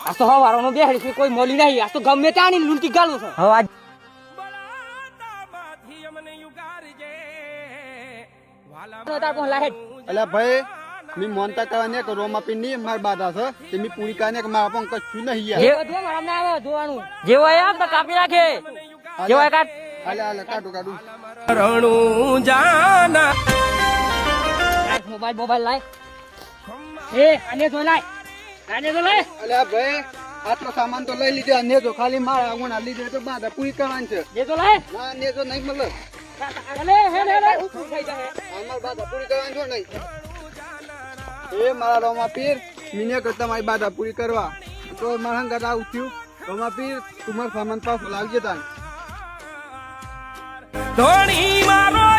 આ તો હવારોનો બેહડી કોઈ મળી નહીં આ તો ગમે ત્યાં લૂંટી ગાલું છે હવે આજ અલ્યા ભાઈ મી મોનતા કરવાને કે રોમા પી ની માર બાધા છે તે મી પૂરી કાને કે મારા પણ કશું નહીં યાર જોવાનું જેવો આમ તો કાપી નાખે જેવો કાટ અલ્યા કાઢું રણું જાના મોબાઈલ લાય એ આને તો લાય અલ્યા ભાઈ આટલો સામાન તો લઈ લીધો અને જો ખાલી મારા આંગણા લીધે તો બાધા પૂરી કરવાની છે એ તો લાય ના ને તો નહીં મળે અલે હે ઉઠું થઈ જાય અમાર બાધા પૂરી કરવાની છે નહીં એ મારા રોમા પીર મીને કરતા મારી બાધા પૂરી કરવા તો મારા હંગાત આવું થયું રોમા પીર તું મારો સામાન પાછો લાવજે તાન ધોણી મારો